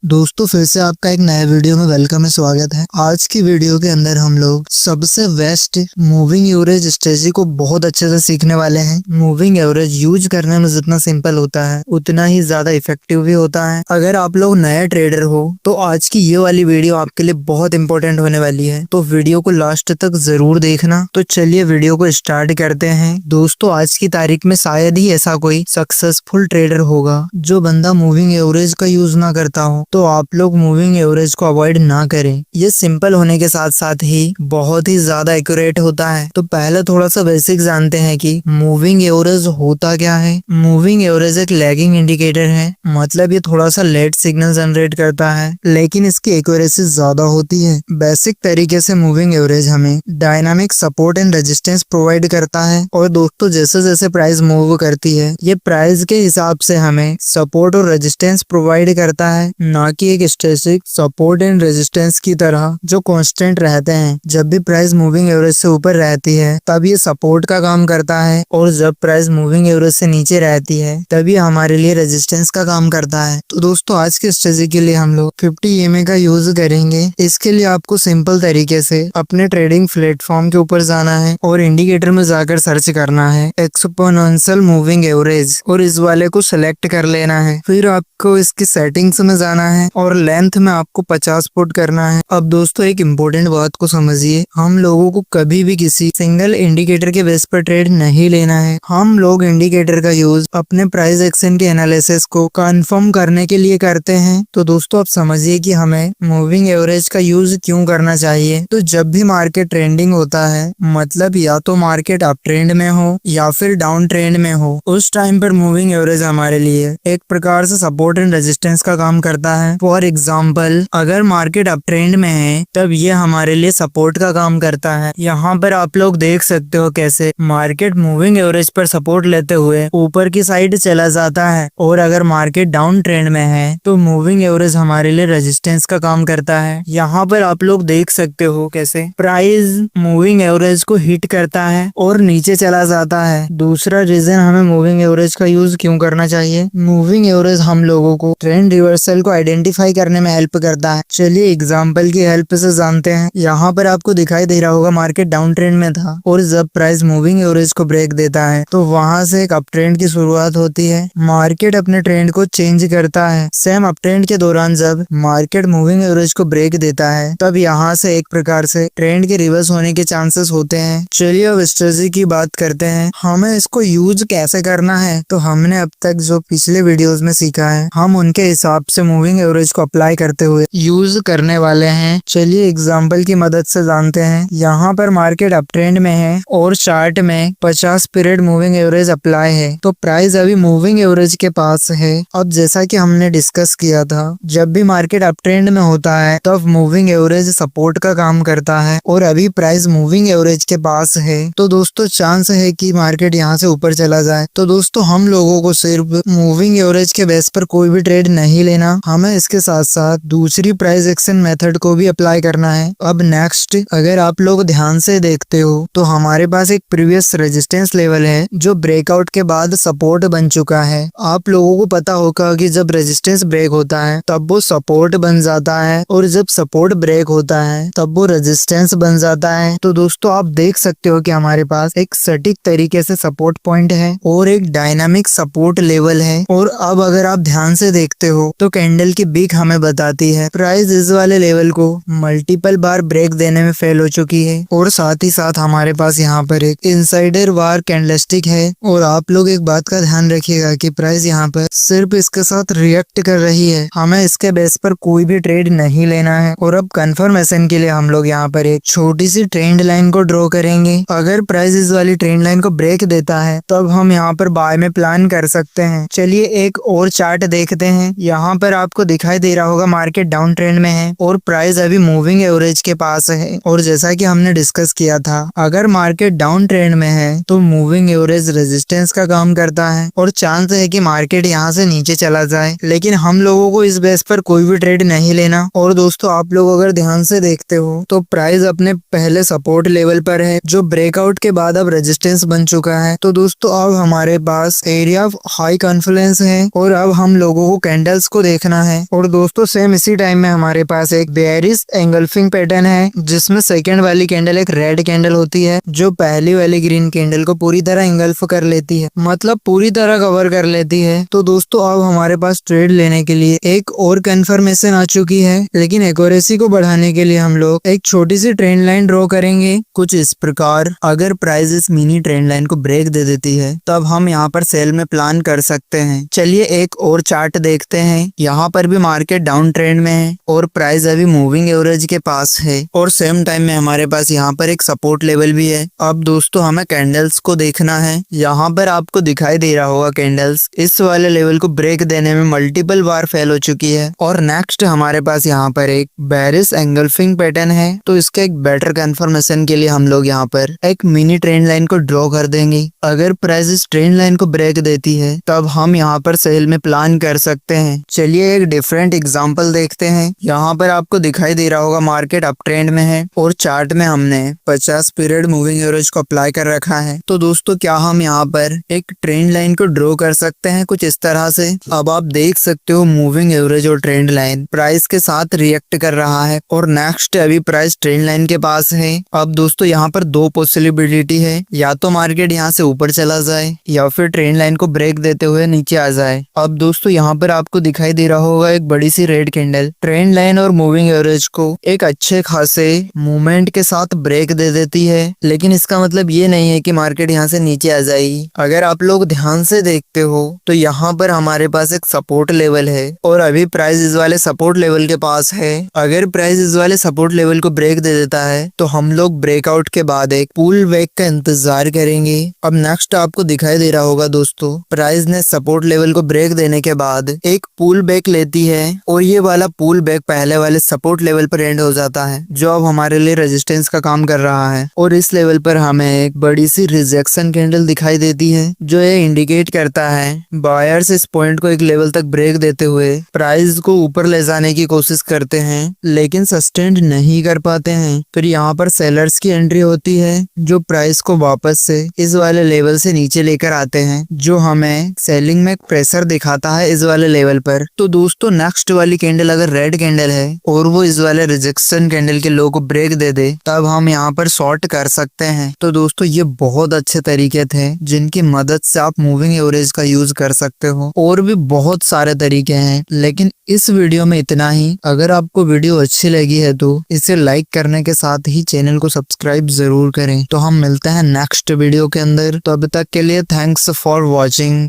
दोस्तों फिर से आपका एक नए वीडियो में वेलकम है, स्वागत है। आज की वीडियो के अंदर हम लोग सबसे बेस्ट मूविंग एवरेज स्ट्रेटजी को बहुत अच्छे से सीखने वाले हैं। मूविंग एवरेज यूज करने में जितना सिंपल होता है उतना ही ज्यादा इफेक्टिव भी होता है। अगर आप लोग नए ट्रेडर हो तो आज की ये वाली वीडियो आपके लिए बहुत इंपॉर्टेंट होने वाली है, तो वीडियो को लास्ट तक जरूर देखना। तो चलिए वीडियो को स्टार्ट करते हैं। दोस्तों आज की तारीख में शायद ही ऐसा कोई सक्सेसफुल ट्रेडर होगा जो बंदा मूविंग एवरेज का यूज ना करता हो, तो आप लोग मूविंग एवरेज को अवॉइड ना करें। ये सिंपल होने के साथ साथ ही बहुत ही ज्यादा एक्यूरेट होता है। तो पहले थोड़ा सा बेसिक जानते हैं कि मूविंग एवरेज होता क्या है। मूविंग एवरेज एक लैगिंग इंडिकेटर है, मतलब ये थोड़ा सा लेट सिग्नल जनरेट करता है लेकिन इसकी एक्यूरेसी ज्यादा होती है। बेसिक तरीके से मूविंग एवरेज हमें dynamic support and resistance provide करता है, और दोस्तों जैसे जैसे प्राइस मूव करती है ये प्राइस के हिसाब से हमें सपोर्ट और रेजिस्टेंस प्रोवाइड करता है, ना कि एक स्टैटिक सपोर्ट एंड रेजिस्टेंस की तरह जो कांस्टेंट रहते हैं। जब भी प्राइस मूविंग एवरेज से ऊपर रहती है तब ये सपोर्ट का काम करता है, और जब प्राइस मूविंग एवरेज से नीचे रहती है तब ये हमारे लिए रेजिस्टेंस का काम करता है। तो दोस्तों आज के स्ट्रेटजी के लिए हम लोग 50 EMA का यूज करेंगे। इसके लिए आपको सिंपल तरीके से अपने ट्रेडिंग प्लेटफॉर्म के ऊपर जाना है और इंडिकेटर में जाकर सर्च करना है एक्सपोनेंशियल मूविंग एवरेज, और इस वाले को सिलेक्ट कर लेना है। फिर आपको इसकी सेटिंग्स में जाना है और लेंथ में आपको 50 पुट करना है। अब दोस्तों एक इम्पोर्टेंट बात को समझिए, हम लोगों को कभी भी किसी सिंगल इंडिकेटर के बेस पर ट्रेड नहीं लेना है। हम लोग इंडिकेटर का यूज अपने प्राइस एक्शन के एनालिसिस को कंफर्म करने के लिए करते हैं। तो दोस्तों आप समझिए कि हमें मूविंग एवरेज का यूज क्यों करना चाहिए। तो जब भी मार्केट ट्रेंडिंग होता है, मतलब या तो मार्केट अप ट्रेंड में हो या फिर डाउन ट्रेंड में हो, उस टाइम पर मूविंग एवरेज हमारे लिए एक प्रकार से सपोर्ट एंड रेजिस्टेंस का काम करता है। फॉर एग्जाम्पल अगर मार्केट अप ट्रेंड में है तब ये हमारे लिए सपोर्ट का काम करता है। यहाँ पर आप लोग देख सकते हो कैसे मार्केट मूविंग एवरेज पर सपोर्ट लेते हुए ऊपर की साइड चला जाता है, और अगर मार्केट डाउन ट्रेंड में है तो मूविंग एवरेज हमारे लिए रेजिस्टेंस का काम करता है। यहाँ पर आप लोग देख सकते हो कैसे प्राइस मूविंग एवरेज को हिट करता है और नीचे चला जाता है। दूसरा रीजन हमें मूविंग एवरेज का यूज क्यों करना चाहिए, मूविंग एवरेज हम लोगों को ट्रेंड रिवर्सल को आइडेंटिफाई करने में हेल्प करता है। चलिए एग्जांपल की हेल्प से जानते हैं। यहाँ पर आपको दिखाई दे रहा होगा मार्केट डाउन ट्रेंड में था, और जब प्राइस मूविंग एवरेज को ब्रेक देता है तो वहां से एक अप ट्रेंड की शुरुआत होती है। मार्केट अपने ट्रेंड को चेंज करता है। सेम अप ट्रेंड के दौरान जब मार्केट मूविंग एवरेज को ब्रेक देता है तब यहाँ से एक प्रकार से ट्रेंड के रिवर्स होने के चांसेस होते हैं। चलिए अब स्ट्रेटजी की बात करते हैं, हमें इसको यूज कैसे करना है। तो हमने अब तक जो पिछले वीडियोस में सीखा है हम उनके हिसाब से मूविंग एवरेज को अप्लाई करते हुए यूज करने वाले हैं। चलिए एग्जांपल की मदद से जानते हैं। यहाँ पर मार्केट अप ट्रेंड में है और चार्ट में 50 पीरियड मूविंग एवरेज अप्लाई है, तो प्राइस अभी मूविंग एवरेज के पास है। अब जैसा कि हमने डिस्कस किया था, जब भी मार्केट अप ट्रेंड में होता है तब मूविंग एवरेज सपोर्ट का काम करता है, और अभी प्राइस मूविंग एवरेज के पास है, तो दोस्तों चांस है कि मार्केट यहाँ से ऊपर चला जाए। तो दोस्तों हम लोगों को सिर्फ मूविंग एवरेज के बेस पर कोई भी ट्रेड नहीं लेना, हमें इसके साथ साथ दूसरी प्राइस एक्शन मेथड को भी अप्लाई करना है। अब नेक्स्ट अगर आप लोग ध्यान से देखते हो तो हमारे पास एक प्रीवियस रेजिस्टेंस लेवल है जो ब्रेकआउट के बाद सपोर्ट बन चुका है। आप लोगों को पता होगा कि जब रेजिस्टेंस ब्रेक होता है तब वो सपोर्ट बन जाता है, और जब सपोर्ट ब्रेक होता है तब वो रेजिस्टेंस बन जाता है। तो दोस्तों आप देख सकते हो कि हमारे पास एक सटीक तरीके से सपोर्ट पॉइंट है और एक डायनामिक सपोर्ट लेवल है। और अब अगर आप ध्यान से देखते हो तो कैंडल की बिग हमें बताती है प्राइस इस वाले लेवल को मल्टीपल बार ब्रेक देने में फेल हो चुकी है, और साथ ही साथ हमारे पास यहाँ पर एक इनसाइडर वार कैंडलस्टिक है। और आप लोग एक बात का ध्यान रखिएगा कि प्राइस यहाँ पर सिर्फ इसके साथ रिएक्ट कर रही है, हमें इसके बेस पर कोई भी ट्रेड नहीं लेना है। और अब कंफर्मेशन के लिए हम लोग यहाँ पर एक छोटी सी ट्रेंड लाइन को ड्रॉ करेंगे। अगर प्राइस इस वाली ट्रेंड लाइन को ब्रेक देता है तब हम यहाँ पर बाय में प्लान कर सकते हैं। चलिए एक और चार्ट देखते हैं। यहाँ पर आपको दिखाई दे रहा होगा मार्केट डाउन ट्रेंड में है और प्राइस अभी मूविंग एवरेज के पास है, और जैसा कि हमने डिस्कस किया था अगर मार्केट डाउन ट्रेंड में है तो मूविंग एवरेज रेजिस्टेंस का काम करता है, और चांस है कि मार्केट यहाँ से नीचे चला जाए, लेकिन हम लोगों को इस बेस पर कोई भी ट्रेड नहीं लेना। और दोस्तों आप लोग अगर ध्यान से देखते हो तो प्राइस अपने पहले सपोर्ट लेवल पर है जो ब्रेकआउट के बाद अब रेजिस्टेंस बन चुका है। तो दोस्तों अब हमारे पास एरिया ऑफ हाई कॉन्फिडेंस है, और अब हम लोगों को कैंडल्स को देखना है। और दोस्तों सेम इसी टाइम में हमारे पास एक बेयरिश एंगल्फिंग पैटर्न है, जिसमें सेकंड वाली कैंडल एक रेड कैंडल होती है जो पहली वाली ग्रीन कैंडल को पूरी तरह एंगल्फ कर लेती है, मतलब पूरी तरह कवर कर लेती है। तो दोस्तों अब हमारे पास ट्रेड लेने के लिए एक और कंफर्मेशन आ चुकी है, लेकिन एक्यूरेसी को बढ़ाने के लिए हम लोग एक छोटी सी ट्रेंड लाइन ड्रॉ करेंगे कुछ इस प्रकार। अगर प्राइस इस मिनी ट्रेंड लाइन को ब्रेक दे देती है तब हम यहाँ पर सेल में प्लान कर सकते हैं। चलिए एक और चार्ट देखते हैं। यहाँ पर भी मार्केट डाउन ट्रेंड में है और प्राइस अभी मूविंग एवरेज के पास है और सेम टाइम में हमारे पास यहाँ पर एक सपोर्ट लेवल भी है। अब दोस्तों हमें कैंडल्स को देखना है। यहाँ पर आपको दिखाई दे रहा होगा कैंडल्स इस वाले लेवल को ब्रेक देने में मल्टीपल बार फेल हो चुकी है। और नेक्स्ट हमारे पास यहाँ पर एक बेयरिश एंगल्फिंग पैटर्न है, तो इसके एक बेटर कंफर्मेशन के लिए हम लोग यहाँ पर एक मिनी ट्रेंड लाइन को ड्रॉ कर देंगे। अगर प्राइस इस ट्रेंड लाइन को ब्रेक देती है तब हम यहाँ पर सेल में प्लान कर सकते हैं। चलिए एक डिफरेंट एग्जांपल देखते हैं। यहाँ पर आपको दिखाई दे रहा होगा मार्केट अप ट्रेंड में है और चार्ट में हमने 50 पीरियड मूविंग एवरेज को अप्लाई कर रखा है। तो दोस्तों क्या हम यहाँ पर एक ट्रेंड लाइन को ड्रॉ कर सकते हैं कुछ इस तरह से। अब आप देख सकते हो मूविंग एवरेज और ट्रेंड लाइन प्राइस के साथ रिएक्ट कर रहा है और नेक्स्ट अभी प्राइस ट्रेंड लाइन के पास है। अब दोस्तों यहाँ पर दो पॉसिबिलिटी है, या तो मार्केट यहाँ से ऊपर चला जाए या फिर ट्रेंड लाइन को ब्रेक देते हुए नीचे आ जाए। अब दोस्तों यहाँ पर आपको दिखाई दे रहा होगा एक बड़ी सी रेड कैंडल ट्रेंड लाइन और मूविंग एवरेज को एक अच्छे खासे मूवमेंट के साथ ब्रेक दे देती है, लेकिन इसका मतलब ये नहीं है कि मार्केट यहाँ से नीचे आ जाएगी। अगर आप लोग ध्यान से देखते हो तो यहाँ पर हमारे पास एक सपोर्ट लेवल है और अभी प्राइस इस वाले सपोर्ट लेवल के पास है। अगर प्राइस इस वाले सपोर्ट लेवल को ब्रेक दे देता है तो हम लोग ब्रेकआउट के बाद एक पुल बैक का इंतजार करेंगे। अब नेक्स्ट आपको दिखाई दे रहा होगा दोस्तों प्राइस ने सपोर्ट लेवल को ब्रेक देने के बाद एक पुल बैक लेती है और ये वाला पुल बैक पहले वाले सपोर्ट लेवल पर एंड हो जाता है जो अब हमारे लिए रेजिस्टेंस का काम कर रहा है। और इस लेवल पर हमें एक बड़ी सी रिजेक्शन कैंडल दिखाई देती है जो ये इंडिकेट करता है बायर्स इस पॉइंट को एक लेवल तक ब्रेक देते हुए प्राइस को ऊपर ले जाने की कोशिश करते हैं, लेकिन सस्टेंड नहीं कर पाते हैं। फिर यहाँ पर सेलर्स की एंट्री होती है जो प्राइस को वापस से इस वाले लेवल से नीचे लेकर आते हैं, जो हमें सेलिंग में प्रेशर दिखाता है इस वाले लेवल पर। तो दोस्तों नेक्स्ट वाली कैंडल अगर रेड कैंडल है और वो इस वाले रिजेक्शन कैंडल के लो को ब्रेक दे दे तब हम यहाँ पर शॉर्ट कर सकते हैं। तो दोस्तों ये बहुत अच्छे तरीके थे जिनकी मदद से आप मूविंग एवरेज का यूज कर सकते हो। और भी बहुत सारे तरीके हैं, लेकिन इस वीडियो में इतना ही। अगर आपको वीडियो अच्छी लगी है तो इसे लाइक करने के साथ ही चैनल को सब्सक्राइब जरूर करें। तो हम मिलते हैं नेक्स्ट वीडियो के अंदर, तब तक के लिए थैंक्स फॉर वॉचिंग।